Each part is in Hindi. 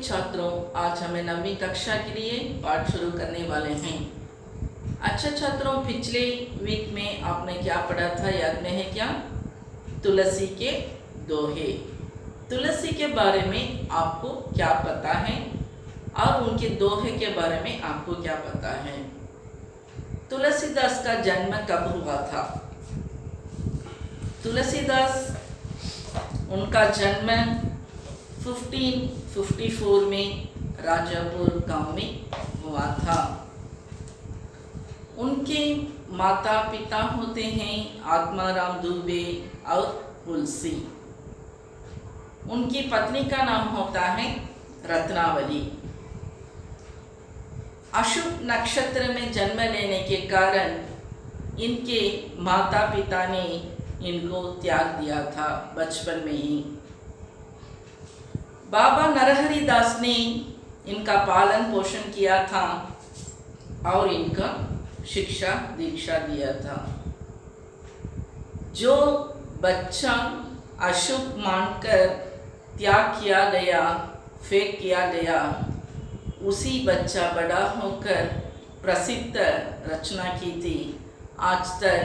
छात्रों, आज हमें 9वीं कक्षा के लिए पाठ शुरू करने वाले हैं। अच्छा छात्रों, पिछले वीक में आपने क्या पढ़ा था, याद में है क्या? तुलसी के दोहे। तुलसी के बारे में आपको क्या पता है और उनके दोहे के बारे में आपको क्या पता है? तुलसीदास का जन्म कब हुआ था? तुलसीदास, उनका जन्म 1554 में राजापुर गांव में हुआ था। उनके माता पिता होते हैं आत्माराम दुबे और तुलसी। उनकी पत्नी का नाम होता है रत्नावली। अशुभ नक्षत्र में जन्म लेने के कारण इनके माता पिता ने इनको त्याग दिया था बचपन में ही। बाबा नरहरि दास ने इनका पालन पोषण किया था और इनका शिक्षा दीक्षा दिया था। जो बच्चा अशुभ मानकर त्याग किया गया, फेंक किया गया, उसी बच्चा बड़ा होकर प्रसिद्ध रचना की थी, आज तक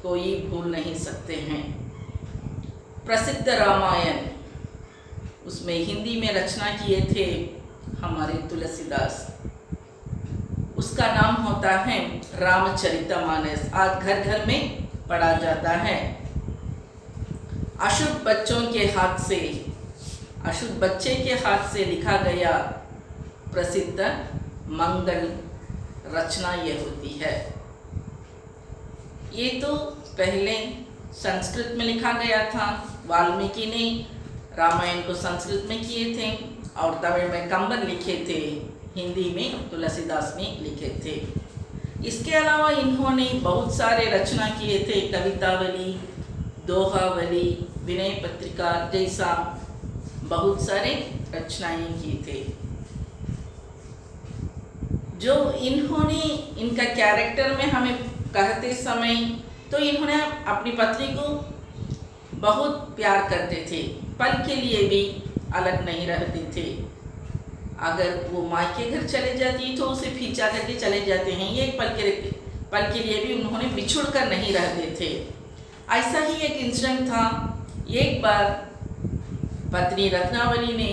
कोई भूल नहीं सकते हैं। प्रसिद्ध रामायण, उसमें हिंदी में रचना किए थे हमारे तुलसीदास। उसका नाम होता है रामचरितमानस। आज घर घर में पढ़ा जाता है। अशुभ बच्चों के हाथ से, अशुभ बच्चे के हाथ से लिखा गया प्रसिद्ध मंगल रचना ये होती है। ये तो पहले संस्कृत में लिखा गया था। वाल्मीकि ने रामायण को संस्कृत में किए थे और तमिल में कंबन लिखे थे, हिंदी में तुलसीदास ने लिखे थे। इसके अलावा इन्होंने बहुत सारे रचना किए थे, कवितावली, दोहावली, विनय पत्रिका जैसा बहुत सारे रचनाएं की थे। जो इन्होंने, इनका कैरेक्टर में हमें कहते समय तो इन्होंने अपनी पत्नी को बहुत प्यार करते थे, पल के लिए भी अलग नहीं रहते थे। अगर वो मायके घर चले जाती तो उसे खींचा करके चले जाते हैं, ये पल के लिए भी उन्होंने बिछुड़ कर नहीं रहते थे। ऐसा ही एक इंसिडेंट था। एक बार पत्नी रत्नावली ने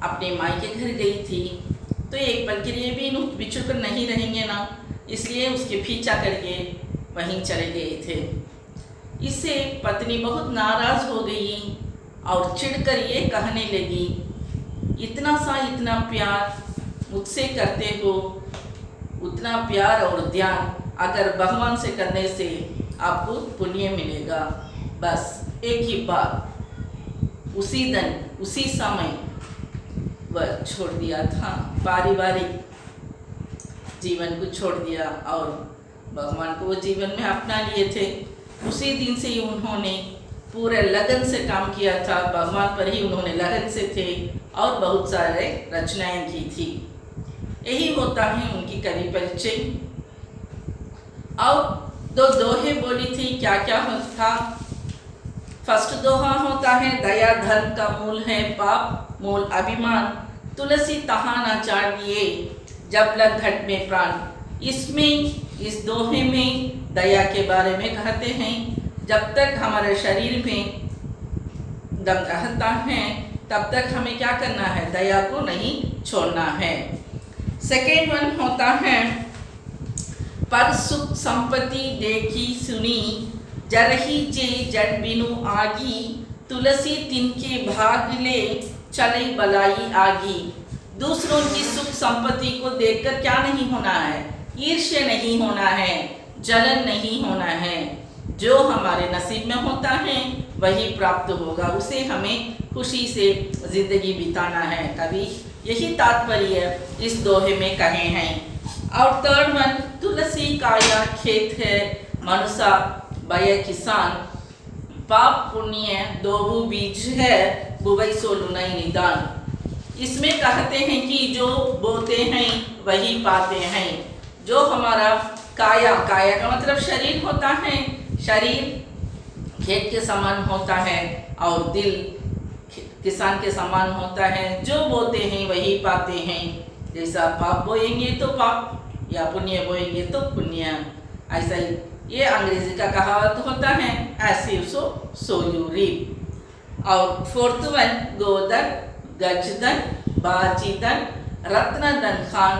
अपने मायके घर गई थी, तो एक पल के लिए भी बिछुड़ कर नहीं रहेंगे ना, इसलिए उसके पीछा करके वहीं चले गए थे। इससे पत्नी बहुत नाराज हो गई और चिढ़कर ये कहने लगी, इतना प्यार मुझसे करते हो, उतना प्यार और ध्यान अगर भगवान से करने से आपको पुण्य मिलेगा। बस एक ही बार, उसी दिन उसी समय वह छोड़ दिया था, पारिवारिक जीवन को छोड़ दिया और भगवान को वो जीवन में अपना लिए थे। उसी दिन से ही उन्होंने पूरे लगन से काम किया था, भगवान पर ही उन्होंने लगन से थे और बहुत सारे रचनाएं की थी। यही होता है उनकी कवि परिचय। और दो दोहे बोली थी, क्या क्या था? फर्स्ट दोहा होता है, दया धर्म का मूल है, पाप मूल अभिमान, तुलसी तहा न चाड़िए, जब लग घट में प्राण। इसमें, इस दोहे में दया के बारे में कहते हैं, जब तक हमारे शरीर में दम रहता है तब तक हमें क्या करना है? दया को नहीं छोड़ना है। सेकेंड वन होता है, पर सुख संपत्ति देखी सुनी, जरही जे जड़ बिनु आगी, तुलसी तिनके भाग ले, चले बलाई आगी। दूसरों की सुख संपत्ति को देखकर क्या नहीं होना है? ईर्ष्या नहीं होना है, जलन नहीं होना है। जो हमारे नसीब में होता है वही प्राप्त होगा, उसे हमें खुशी से जिंदगी बिताना है। कभी यही तात्पर्य इस दोहे में कहे हैं। और थर्ड वन, तुलसी काया खेत है, मनुष्य बय किसान, पाप पुण्य दोबू बीज है, बुवई सो लुनई निदान। इसमें कहते हैं कि जो बोते हैं वही पाते हैं। जो हमारा काया, काया का मतलब शरीर होता है, शरीर खेत के समान होता है और दिल किसान के समान होता है, जो बोते हैं वही पाते हैं। जैसा पाप बोएंगे तो पाप या पुण्य बोएंगे तो पुण्य, ऐसा ही ये अंग्रेजी का कहावत होता है, as you sow so you reap. और फोर्थ वन, गोधन, गजधन, बाजीधन, रत्नधन खान,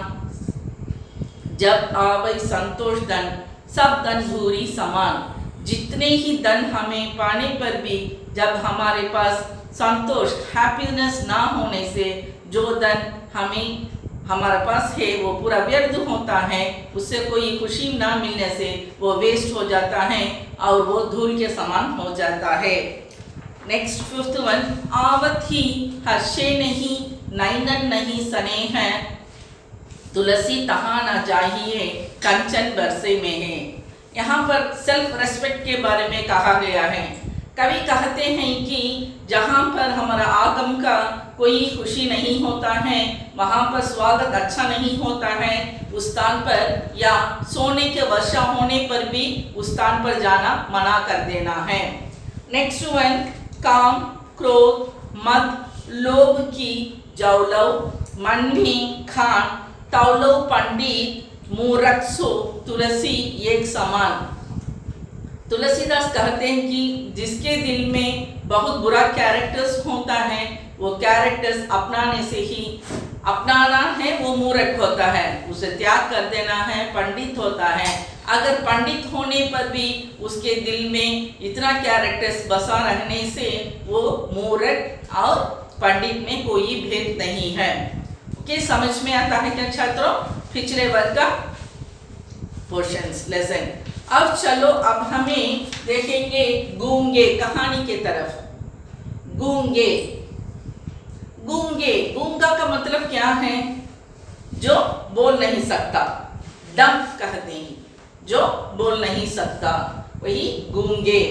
जब आवै संतोष धन, सब धन भूरी समान। जितने ही धन हमें पाने पर भी जब हमारे पास संतोष हैप्पीनेस ना होने से जो धन हमें हमारे पास है वो पूरा व्यर्थ होता है, उससे कोई खुशी ना मिलने से वो वेस्ट हो जाता है और वो धूल के समान हो जाता है। नेक्स्ट फिफ्थ वन, आवत ही हर्षे नहीं, नैनन नहीं स्नेह, तुलसी तहाँ न चाहिए, कंचन बरसे में है। यहाँ पर सेल्फ रेस्पेक्ट के बारे में कहा गया है। कवि कहते हैं कि जहाँ पर हमारा आगम का कोई खुशी नहीं होता है, वहाँ पर स्वागत अच्छा नहीं होता है, उस स्थान पर या सोने के वर्षा होने पर भी उस स्थान पर जाना मना कर देना है। नेक्स्ट वन, काम, क्रोध, मद, लोभ की जौलव, मन में खान, तौलव पंडित, मूर्ख सो तुलसी एक समान। तुलसीदास कहते हैं कि जिसके दिल में बहुत बुरा कैरेक्टर्स होता है, वो कैरेक्टर्स अपनाने से ही अपनाना है वो मूर्ख होता है, उसे त्याग कर देना है पंडित होता है। अगर पंडित होने पर भी उसके दिल में इतना कैरेक्टर्स बसा रहने से वो मूर्ख और पंडित में कोई भेद नहीं है। ओके, समझ में आता है क्या छात्रों? पिछले वर्ग का पोर्शंस लेसन। अब चलो, अब हमें देखेंगे गूंगे कहानी के तरफ। गूंगे, गूंगे, गूंगा का मतलब क्या है? जो बोल नहीं सकता, डम कहते हैं, जो बोल नहीं सकता, वही गूंगे।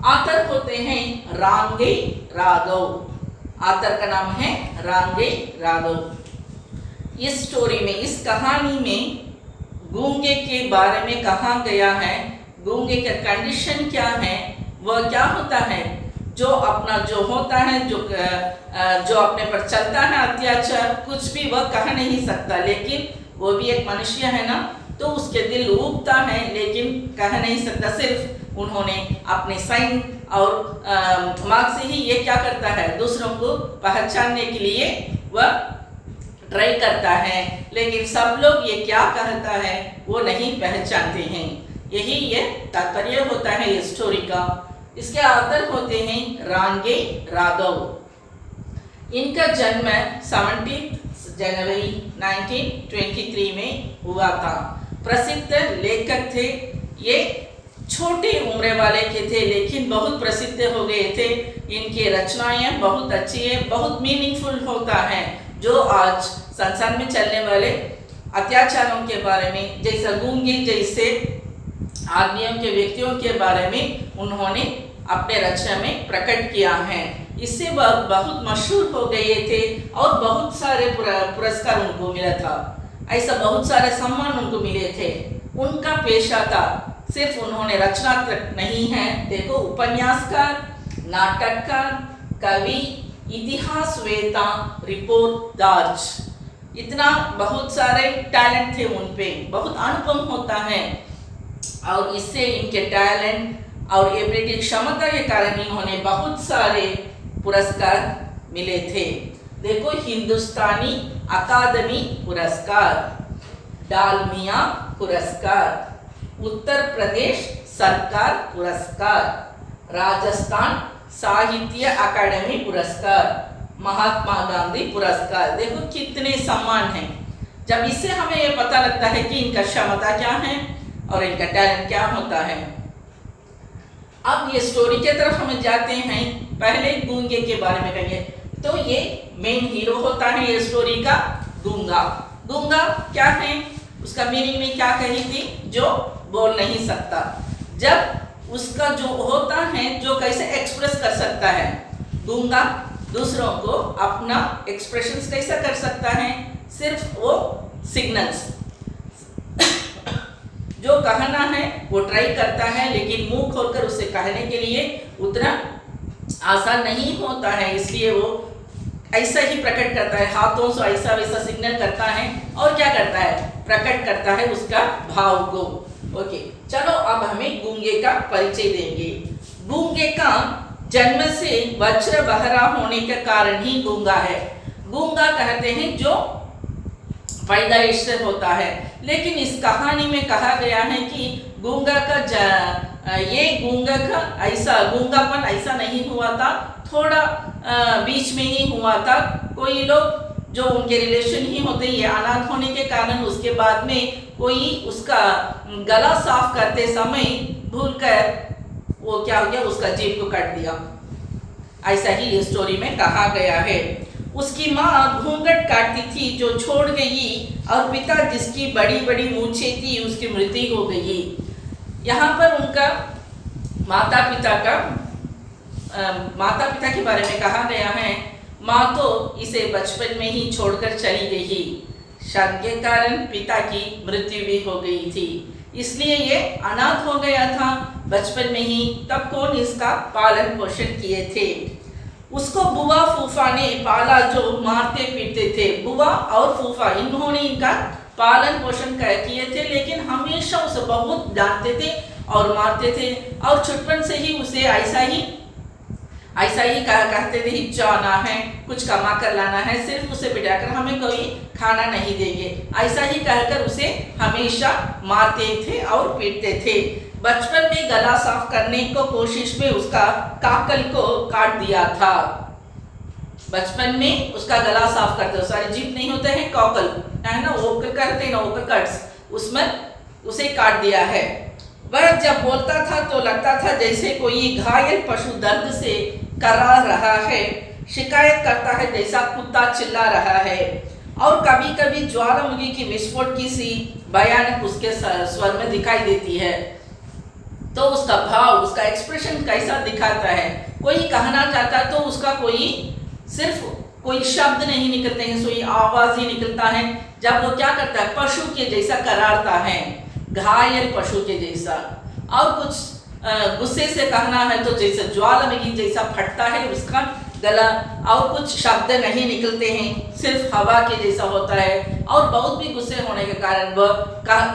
आतर होते हैं रांगे राघव। आतर का नाम है रांगे राघव। इस स्टोरी में, इस कहानी में गूंगे के बारे में कहा गया है। गूंगे का कंडीशन क्या है, वह क्या होता है? जो अपना जो होता है, जो अपने पर चलता है अत्याचार, कुछ भी वह कह नहीं सकता, लेकिन वो भी एक मनुष्य है ना, तो उसके दिल उबता है लेकिन कह नहीं सकता। सिर्फ उन्होंने अपने साइन और मार्ग से ही ये क्या करता है, दूसरों को पहचानने के लिए वह ट्राई करता है, लेकिन सब लोग ये क्या कहता है वो नहीं पहचानते हैं। यही ये तात्पर्य होता है इस स्टोरी का। इसके आदर होते हैं रांगे राघव। इनका जन्म 17 जनवरी 1923 में हुआ था। प्रसिद्ध लेखक थे ये, छोटी उम्र वाले के थे लेकिन बहुत प्रसिद्ध हो गए थे। इनकी रचनाएं बहुत अच्छी है, बहुत मीनिंगफुल होता है, जो आज संसार में चलने वाले अत्याचारों के बारे में, जैसा गूंगे जैसे आदमियों के व्यक्तियों के बारे में उन्होंने अपने रचना में प्रकट किया है। इससे वह बहुत मशहूर हो गए थे और बहुत सारे पुरस्कार उनको मिला था। ऐसा बहुत सारे सम्मान उनको मिले थे। उनका पेशा था, सिर्फ उन्होंने रचनात्मक नहीं है, देखो उपन्यासकार, नाटककार, कवि, इतिहासवेता, रिपोर्ट दर्ज, इतना बहुत सारे टैलेंट थे उन पे, बहुत अनुपम होता है। और इससे इनके टैलेंट और एबिलिटी क्षमता के कारण इन्होंने बहुत सारे पुरस्कार मिले थे। देखो, हिंदुस्तानी अकादमी पुरस्कार, डालमिया पुरस्कार, उत्तर प्रदेश सरकार पुरस्कार, राजस्थान साहित्य अकादमी पुरस्कार, महात्मा गांधी पुरस्कार। देखो कितने सम्मान हैं। जब इससे हमें ये पता लगता है कि इनका क्षमता क्या है और इनका टैलेंट क्या होता है। अब ये स्टोरी के तरफ हम जाते हैं। पहले गूंगे के बारे में कहेंगे, तो ये मेन हीरो होता है ये स्टोरी का, गूंगा। गूंगा क्या है, उसका मीनिंग में क्या कही थी? जो बोल नहीं सकता। जब उसका जो होता है, जो कैसे एक्सप्रेस कर सकता है, गूंगा दूसरों को अपना एक्सप्रेशंस कैसा कर सकता है? सिर्फ वो सिग्नल्स जो कहना है वो ट्राई करता है, लेकिन मुंह खोलकर उसे कहने के लिए उतना आसान नहीं होता है, इसलिए वो ऐसा ही प्रकट करता है, हाथों से ऐसा वैसा सिग्नल करता है और क्या करता है, प्रकट करता है उसका भाव को। ओके, चलो अब हमें गूंगे का परिचय देंगे। गूंगे का जन्म से वज्र बहरा होने के कारण ही गूंगा है। गूंगा कहते हैं जो पैदाइश से होता है, लेकिन इस कहानी में कहा गया है कि गूंगा का ये गूंगा का ऐसा गूंगापन ऐसा नहीं हुआ था, थोड़ा बीच में ही हुआ था। कोई लोग जो उनके रिलेशन ही होते ये अनाथ होने के कारण उसके बाद में कोई उसका गला साफ करते समय भूलकर वो क्या हो गया, उसका जीभ को काट दिया। ऐसा ही इस स्टोरी में कहा गया है। उसकी माँ घूंघट काटती थी जो छोड़ गई, और पिता जिसकी बड़ी बड़ी मूछें थी उसकी मृत्यु हो गई। यहाँ पर उनका माता पिता के बारे में कहा गया है। माँ तो इसे बचपन में ही छोड़कर चली गई, शादी के कारण पिता की मृत्यु भी हो गई थी, इसलिए ये अनाथ हो गया था बचपन में ही। तब कौन इसका पालन पोषण किए थे? उसको बुआ फूफा ने पाला जो मारते पीटते थे। बुआ और फूफा इन्होंने इनका पालन पोषण किए थे, लेकिन हमेशा उसे बहुत डांटते थे और मारते थे, और छुटपन से ही उसे ऐसा ही कहते थे, जाना है, कुछ कमा कर लाना है, सिर्फ उसे बिठाकर हमें कोई खाना नहीं देंगे, ऐसा ही कहकर उसे हमेशा मारते थे और पीटते थे। बचपन में गला साफ करने को कोशिश में उसका काकल को काट दिया था। बचपन में उसका गला साफ करते, सारे जीभ नहीं होते हैं, कॉकल है ना, ओकल कहते हैं ना, ओकल कट्स, उसमें उसे काट दिया है। वह जब बोलता था तो लगता था जैसे कोई घायल पशु दर्द से करा रहा है, शिकायत करता है जैसा कुत्ता चिल्ला रहा है, और कभी कभी ज्वालामुखी की विस्फोट की सी भयानक उसके स्वर में दिखाई देती है। तो उसका भाव, उसका एक्सप्रेशन कैसा दिखाता है, कोई कहना चाहता तो उसका सिर्फ कोई शब्द नहीं निकलते हैं, कोई आवाज ही निकलता है। जब वो क्या करता है, पशु के जैसा करारता है, घायल पशु के जैसा, और कुछ गुस्से से कहना है तो जैसे ज्वालामुखी जैसा फटता है उसका गला, और कुछ शब्द नहीं निकलते हैं, सिर्फ हवा के जैसा होता है। और बहुत भी गुस्से होने के कारण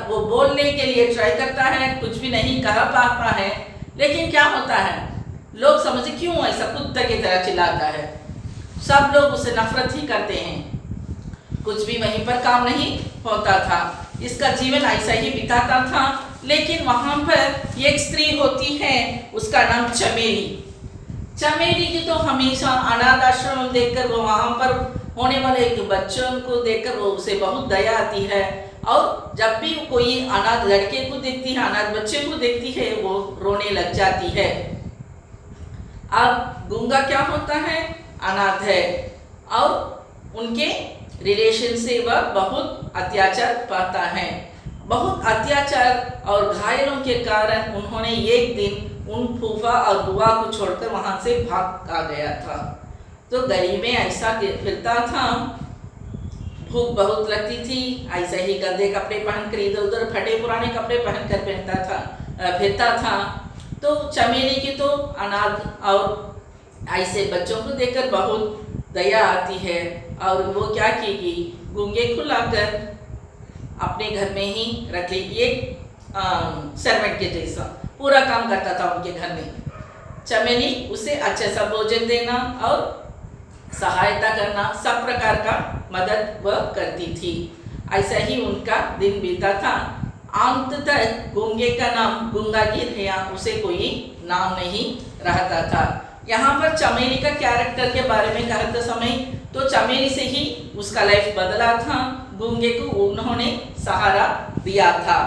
वो बोलने के लिए ट्राई करता है, कुछ भी नहीं कह पाता है, लेकिन क्या होता है, लोग समझे क्यों ऐसा कुत्ते की तरह चिल्लाता है, सब लोग उसे नफरत ही करते हैं, कुछ भी वहीं पर काम नहीं होता था। इसका जीवन ऐसा ही बिताता था। लेकिन वहां पर एक स्त्री होती है, उसका नाम चमेली। चमेली की तो हमेशा अनाथ आश्रम देखकर, वो वहां पर होने वाले बच्चों को देखकर वो उसे बहुत दया आती है, और जब भी कोई अनाथ लड़के को देखती है, अनाथ बच्चे को देखती है, वो रोने लग जाती है। अब गूंगा क्या होता है, अनाथ है, और उनके रिलेशन से वह बहुत अत्याचार पाता है। बहुत अत्याचार और घायलों के कारण उन्होंने एक दिन उन फूफा और बुआ को छोड़कर वहां से भाग आ गया था। तो गली में ऐसा फिरता था, भूख बहुत लगती थी, ऐसा ही गंदे कपड़े पहन कर इधर उधर फटे पुराने कपड़े पहन कर फिरता था। तो चमेली की तो अनाथ और ऐसे बच्चों को देखकर बहुत दया आती है, और वो क्या की, गूंगे को लाकर अपने घर में ही रख ली, एक सर्वेंट के जैसा पूरा काम करता था उनके घर में। चमेली उसे अच्छे सा भोजन देना और सहायता करना, सब प्रकार का मदद वह करती थी। ऐसा ही उनका दिन बीता था। अंत तक गूंगे का नाम गूंगागिर है, उसे कोई नाम नहीं रहता था। यहाँ पर चमेली का कैरेक्टर के बारे में कहते समय तो चमेली से ही उसका लाइफ बदला था, गूंगे को उन्होंने सहारा दिया था।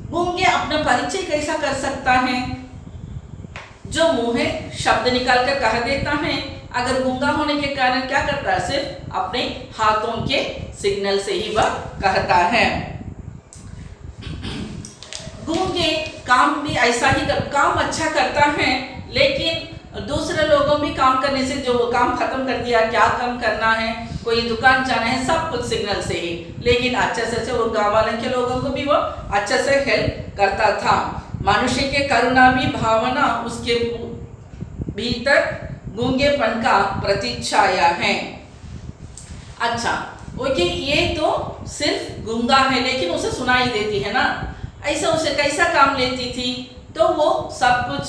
गूंगे अपना परिचय कैसा कर सकता है, जो मुंह शब्द निकाल कर कह देता है। अगर गूंगा होने के कारण क्या करता है, सिर्फ अपने हाथों के सिग्नल से ही वह कहता है। गूंगे काम भी ऐसा ही काम अच्छा करता है, लेकिन दूसरे लोगों भी काम करने से जो वो काम खत्म कर दिया, क्या काम करना है, कोई दुकान जाना है, सब कुछ सिग्नल से ही, लेकिन अच्छे से वो गाँव वाले के लोगों को भी वो अच्छे से हेल्प करता था। मनुष्य के करुणा भी भावना उसके भीतर गूंगेपन का प्रतिच्छाया है। अच्छा, ओके, ये तो सिर्फ गूंगा है लेकिन उसे सुनाई देती है ना। ऐसा उसे कैसा काम लेती थी, तो वो सब कुछ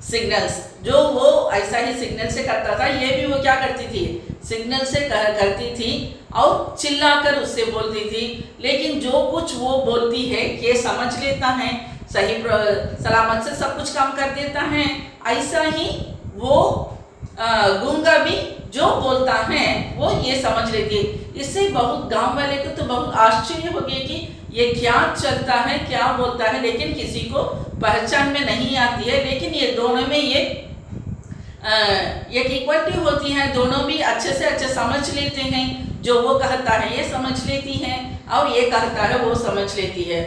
सिग्नल्स जो वो ऐसा ही सिग्नल से करता था, ये भी वो क्या करती थी, सिग्नल से करती थी और चिल्लाकर उससे बोलती थी। लेकिन जो कुछ वो बोलती है ये समझ लेता है, सही सलामत से सब कुछ काम कर देता है। ऐसा ही वो गूंगा भी जो बोलता है वो ये समझ लेती है। इससे बहुत गांव वाले को तो बहुत आश्चर्य हो गया कि ये क्या चलता है, क्या बोलता है, लेकिन किसी को पहचान में नहीं आती है। लेकिन ये दोनों में ये एक इक्वलिटी होती है, दोनों भी अच्छे से अच्छे समझ लेते हैं। जो वो कहता है ये समझ लेती है और ये कहता है वो समझ लेती है।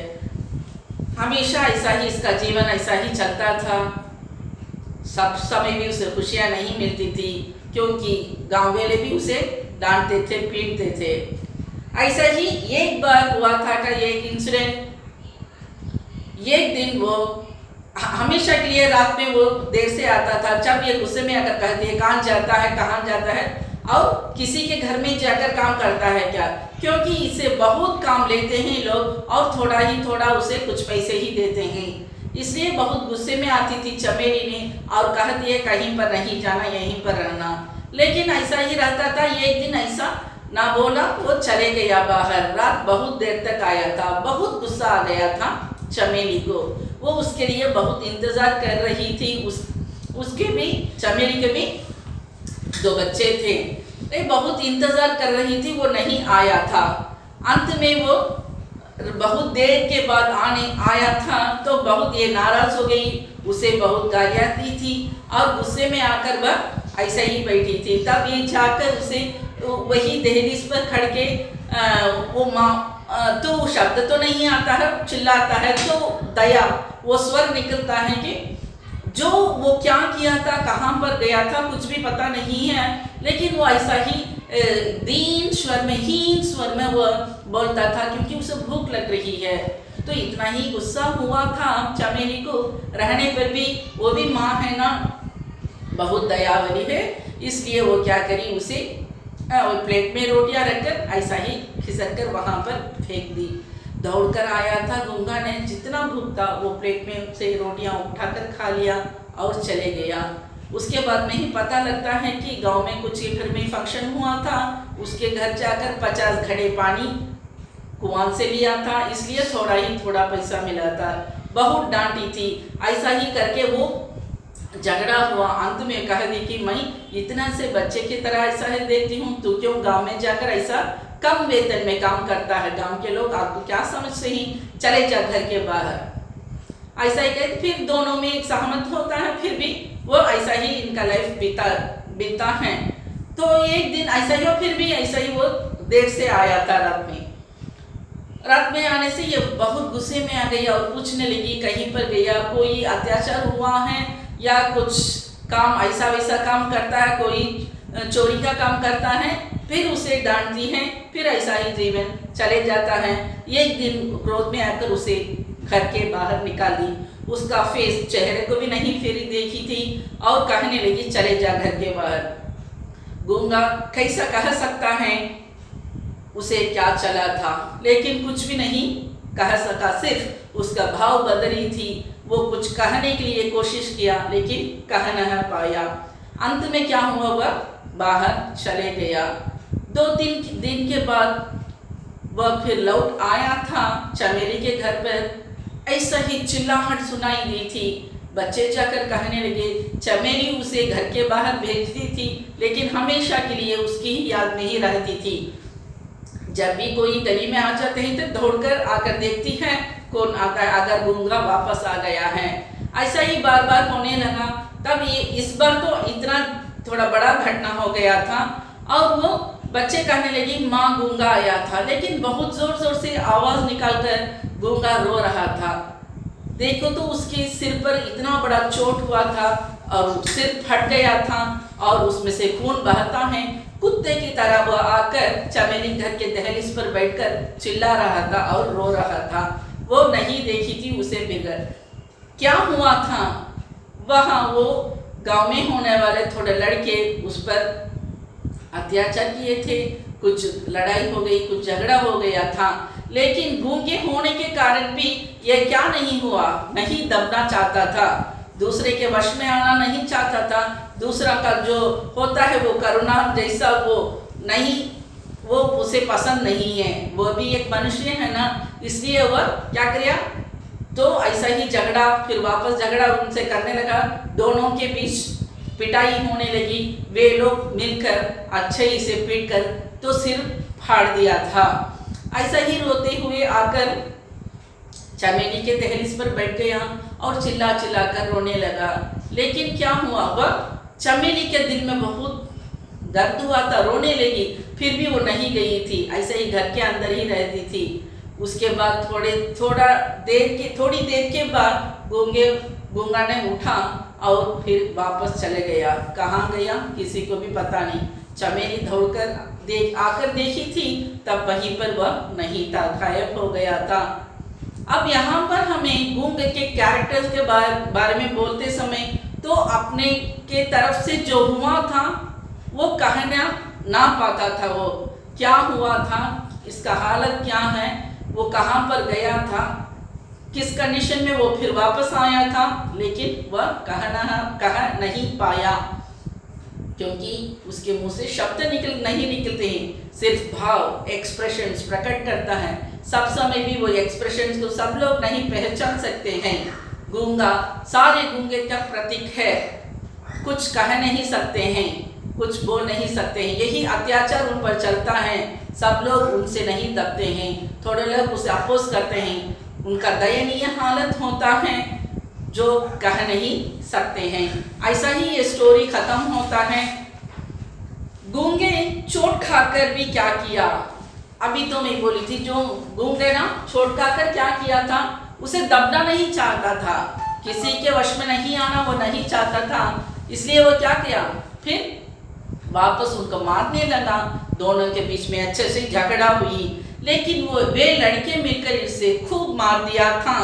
हमेशा ऐसा ही इसका जीवन ऐसा ही चलता था। सब समय भी उसे खुशियाँ नहीं मिलती थी क्योंकि गांव वाले भी उसे डांटते थे, पीटते थे। ऐसा ही एक बार हुआ था का एक इंसिडेंट। एक दिन वो हमेशा के लिए रात में वो देर से आता था। जब ये गुस्से में आकर कहती है कहाँ जाता है, कहाँ जाता है, और किसी के घर में जाकर काम करता है क्या, क्योंकि इसे बहुत काम लेते हैं लोग और थोड़ा ही थोड़ा उसे कुछ पैसे ही देते हैं। इसलिए बहुत गुस्से में आती थी चमेली ने और कहती है कहीं पर नहीं जाना, यहीं पर रहना। लेकिन ऐसा ही रहता था। एक दिन ऐसा ना बोला, वो चले गया बाहर। रात बहुत देर तक आया था, बहुत गुस्सा आ गया था चमेली को। वो उसके लिए बहुत इंतजार कर रही थी। उसके भी, चमेली के भी 2 बच्चे थे, बहुत इंतजार कर रही थी, वो नहीं आया था। अंत में वो बहुत देर के बाद आया था तो बहुत ये नाराज हो गई, उसे बहुत गालियाँ दी थी और गुस्से में आकर वह ऐसा ही बैठी थी। तब ये जाकर उसे वही दहलीज पर खड़ के वो माँ तो शब्द तो नहीं आता है, चिल्लाता है तो दया वो स्वर निकलता है कि जो वो क्या किया था, कहाँ पर गया था, कुछ भी पता नहीं है। लेकिन वो ऐसा ही दीन स्वर में, हीन स्वर में वो बोलता था क्योंकि उसे भूख लग रही है। तो इतना ही गुस्सा हुआ था चमेली को। रहने पर भी वो भी माँ है ना, बहुत दयावली है, इसलिए वो क्या करी, उसे प्लेट में रोटियां रखकर ऐसा ही खिसक कर वहाँ पर फेंक दी। दौड़कर आया था गूंगा ने, जितना भूख था वो प्लेट में से रोटियां उठाकर खा लिया और चले गया। उसके बाद में ही पता लगता है कि गांव में कुछ घर में फंक्शन हुआ था। उसके घर जाकर 50 घड़े पानी कुआं से लिया था, इसलिए थोड़ा ही थोड़ा पैसा मिला था। बहुत डांटी थी। ऐसा ही करके वो झगड़ा हुआ। अंत में कह दी कि मैं इतना से बच्चे की तरह ऐसा है देखती हूँ, तू क्यों गांव में जाकर ऐसा कम वेतन में काम करता है, गांव के लोग आपको क्या समझते हैं, चले जा घर के बाहर। ऐसा ही कहते फिर दोनों में एक सहमत होता है। फिर भी वो ऐसा ही इनका लाइफ बीता है। तो एक दिन ऐसा ही, फिर भी ऐसा ही वो देर से आया था रात में आने से ये बहुत गुस्से में आ गई और पूछने लगी कहीं पर गया, कोई अत्याचार हुआ है या कुछ काम ऐसा वैसा काम करता है, कोई चोरी का काम करता है। फिर उसे डांटती है, फिर ऐसा ही जीवन चले जाता है। एक दिन क्रोध में आकर उसे घर के बाहर निकाल दी। उसका फेस, चेहरे को भी नहीं फेरी देखी थी और कहने लगी चले जा घर के बाहर। गूंगा कैसा कह सकता है उसे क्या चला था, लेकिन कुछ भी नहीं कह सका, सिर्फ उसका भाव बदली थी। वो कुछ कहने के लिए कोशिश किया लेकिन कह नहीं पाया। अंत में क्या हुआ, वह बाहर चले गया। 2-3 दिन के बाद वह फिर लौट आया था चमेली के घर पर। ऐसा ही चिल्लाहट सुनाई दी थी। बच्चे जाकर कहने लगे, चमेली उसे घर के बाहर भेजती थी लेकिन हमेशा के लिए उसकी ही याद में ही रहती थी। जब भी कोई गली में आ जाते हैं तो दौड़कर आकर देखती है कौन आता है, अगर गूंगा वापस आ गया है। ऐसा ही बार बार होने लगा। तब ये इस बार तो इतना थोड़ा बड़ा घटना हो गया था और वो बच्चे कहने लगे माँ गूंगा आया था, लेकिन बहुत जोर जोर से आवाज निकालकर गूंगा रो रहा था। देखो तो उसके सिर पर इतना बड़ा चोट हुआ था और सिर फट गया था और उसमें से खून बहता है। कुत्ते की तरह वह आकर चमेली घर के दहलीज पर बैठकर चिल्ला रहा था और रो रहा था। वो नहीं देखी थी उसे बिगड़ क्या हुआ था। वहाँ वो गांव में होने वाले थोड़े लड़के उस पर अत्याचार किए थे। कुछ लड़ाई हो गई, कुछ झगड़ा हो गया था, लेकिन गूंगे होने के कारण भी ये क्या नहीं हुआ, नहीं दबना चाहता था, दूसरे के वश में आना नहीं चाहता था। दूसरा का जो होता है वो करुणा जैसा वो नहीं, वो उसे पसंद नहीं है, वो भी एक मनुष्य है ना, इसलिए वह क्या किया, तो ऐसा ही झगड़ा, फिर वापस झगड़ा उनसे करने लगा, दोनों के बीच पिटाई होने लगी। वे लोग मिलकर अच्छे ही से पीट कर तो सिर फाड़ दिया था। ऐसा ही रोते हुए आकर चमेली के दहलीज पर बैठ गया और चिल्ला चिल्ला कर रोने लगा। लेकिन क्या हुआ, वह चमेली के दिल में बहुत दर्द हुआ था, रोने लगी, फिर भी वो नहीं गई थी, ऐसे ही घर के अंदर ही रहती थी। उसके बाद थोड़ी देर के बाद गूंगा ने उठा और फिर वापस चले गया। कहाँ गया किसी को भी पता नहीं। चमेली दौड़कर आकर देखी थी, तब वहीं पर वह नहीं था, गायब हो गया था। अब यहाँ पर हमें गूंग के कैरेक्टर्स के बारे में बोलते समय तो अपने के तरफ से जो हुआ था वो कहना ना पाता था, वो क्या हुआ था, इसका हालत क्या है, वो कहाँ पर गया था, किस कंडीशन में वो फिर वापस आया था, लेकिन वह कह नहीं पाया, क्योंकि उसके मुंह से शब्द नहीं निकलते हैं, सिर्फ भाव एक्सप्रेशंस प्रकट करता है। सब समय भी वो एक्सप्रेशंस को सब लोग नहीं पहचान सकते हैं। गूंगा सारे गूंगे का प्रतीक है, कुछ कह नहीं सकते हैं, कुछ बोल नहीं सकते हैं, यही अत्याचार उन पर चलता है, सब लोग उनसे नहीं दबते हैं, थोड़े लोग उसे अपोज करते हैं, उनका दयनीय हालत होता है जो कह नहीं सकते हैं। ऐसा ही ये स्टोरी खत्म होता है। गूंगे चोट खाकर भी क्या किया, अभी तो मैं बोली थी, जो गूंगे ना चोट खाकर क्या किया था, उसे दबना नहीं चाहता था, किसी के वश में नहीं आना वो नहीं चाहता था, इसलिए वो क्या किया, फिर वापस उनको मारने लगा। दोनों के बीच में अच्छे से झगड़ा हुई, लेकिन वे लड़के मिलकर इसे खूब मार दिया था।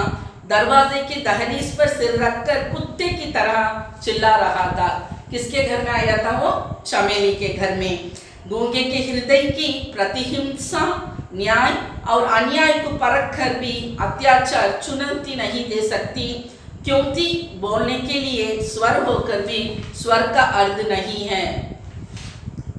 दरवाजे की दहलीज पर सिर रखकर कुत्ते की तरह चिल्ला रहा था। किसके घर में आया था वो, चमेली के घर में। गूंगे के हृदय की प्रतिहिंसा, न्याय और अन्याय को परख कर भी अत्याचार चुनौती नहीं दे सकती, क्योंकि बोलने के लिए स्वर होकर भी स्वर का अर्थ नहीं है।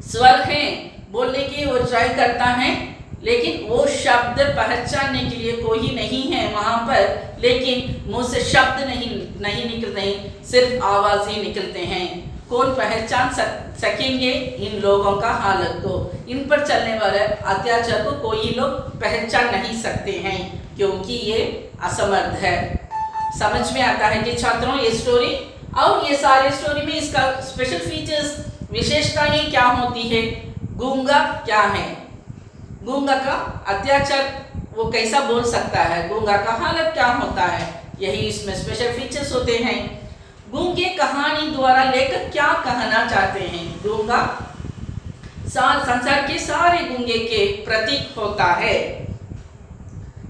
स्वर है, बोलने की वो ट्राई करता है, लेकिन वो शब्द पहचानने के लिए कोई नहीं है वहाँ पर, लेकिन मुंह से शब्द नहीं निकलते हैं, सिर्फ आवाज ही निकलते हैं। कौन पहचान सकेंगे इन लोगों का हालत को, इन पर चलने वाले अत्याचार को कोई लोग पहचान नहीं सकते हैं, क्योंकि ये असमर्थ है। समझ में आता है कि छात्रों ये स्टोरी और ये सारे स्टोरी में इसका स्पेशल फीचर्स, विशेषताएं क्या होती है, गूंगा क्या है, गूंगा का अत्याचार वो कैसा बोल सकता है, गूंगा का हालत क्या होता है, यही इसमें स्पेशल फीचर्स होते हैं। गूंगे कहानी द्वारा लेखक क्या कहना चाहते हैं, गूंगा संसार के सारे गूंगे के प्रतीक होता है।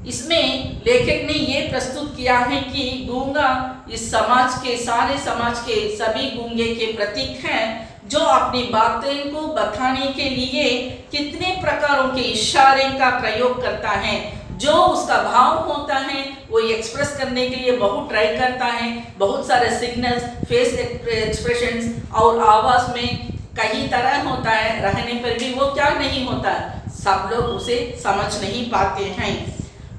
इसमें लेखक ने ये प्रस्तुत किया है कि गूंगा इस सारे समाज के सभी गूंगे के प्रतीक हैं, जो अपनी बातें को बताने के लिए कितने प्रकारों के इशारे का प्रयोग करता है, जो उसका भाव होता है वो एक्सप्रेस करने के लिए बहुत ट्राई करता है, बहुत सारे सिग्नल्स, फेस एक्सप्रेशंस और आवाज में कई तरह होता है, रहने पर भी वो क्या नहीं होता, सब लोग उसे समझ नहीं पाते हैं।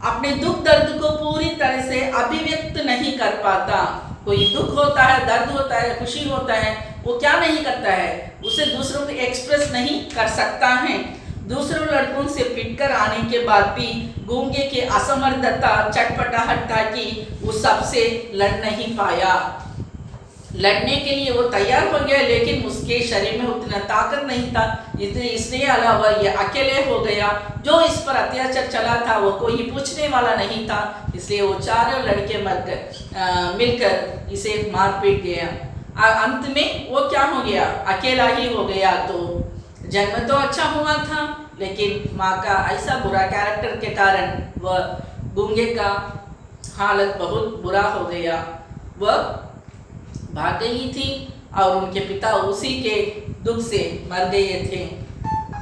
अपने दुख दर्द को पूरी तरह से अभिव्यक्त नहीं कर पाता। कोई दुख होता है, दर्द होता है, खुशी होता है, वो क्या नहीं करता है, उसे दूसरों को एक्सप्रेस नहीं कर सकता है। दूसरों लड़कों से पिटकर आने के बाद भी गूंगे की असमर्थता, चटपटाहट था कि वो सबसे लड़ नहीं पाया। लड़ने के लिए वो तैयार हो गया, लेकिन उसके शरीर में उतना ताकत नहीं था, इसलिए अलावा ये अकेले हो गया। जो इस पर अत्याचार चला था वो कोई पूछने वाला नहीं था, इसलिए वो चारों लड़के मिलकर इसे मार पीट गया। अंत में वो क्या हो गया, अकेला ही हो गया। तो जन्म तो अच्छा हुआ था, लेकिन माँ का ऐसा बुरा कैरेक्टर के कारण वह गूंगे का हालत बहुत बुरा हो गया। वह भाग गई थी और उनके पिता उसी के दुख से मर गए थे।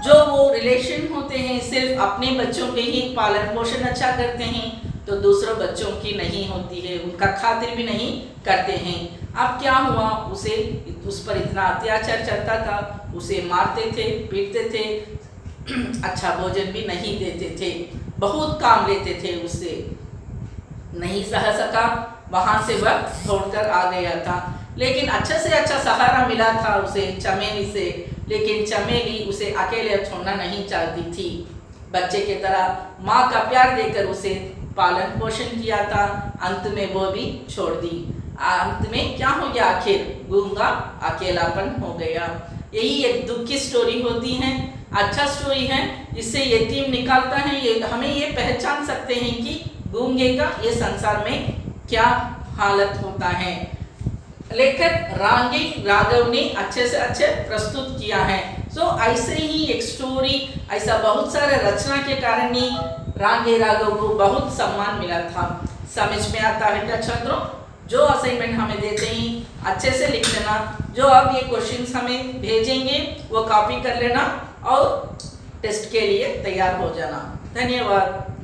जो वो रिलेशन होते हैं सिर्फ अपने बच्चों के ही पालन पोषण अच्छा करते हैं तो दूसरों बच्चों की नहीं होती है, उनका खातिर भी नहीं करते हैं। अब क्या हुआ, उस पर इतना अत्याचार चलता था, उसे मारते थे, पीटते थे, अच्छा भोजन भी नहीं देते थे, बहुत काम लेते थे, उससे नहीं सह सका, वहाँ से वह छोड़कर आ गया था। लेकिन अच्छे से अच्छा सहारा मिला था उसे चमेली से, लेकिन चमेली उसे अकेले छोड़ना नहीं चाहती थी। बच्चे की तरह माँ का प्यार देकर उसे पालन पोषण किया था, अंत में वो भी छोड़ दी। अंत में क्या हो गया, आखिर गूंगा अकेलापन हो गया। यही एक दुख की स्टोरी होती है, अच्छा स्टोरी है, इससे यतीम निकालता है। ये हमें ये पहचान सकते हैं कि गूंगे का ये संसार में क्या हालत होता है। लेखक रांगे राघव ने अच्छे से अच्छे प्रस्तुत किया है। ऐसे ही एक स्टोरी, ऐसा बहुत सारे रचना के कारण ही रांगे राघव को बहुत सम्मान मिला था। समझ में आता है क्या छात्रों? जो असाइनमेंट हमें देते हैं अच्छे से लिख लेना, जो अब ये क्वेश्चंस हमें भेजेंगे वो कॉपी कर लेना और टेस्ट के लिए तैयार हो जाना। धन्यवाद।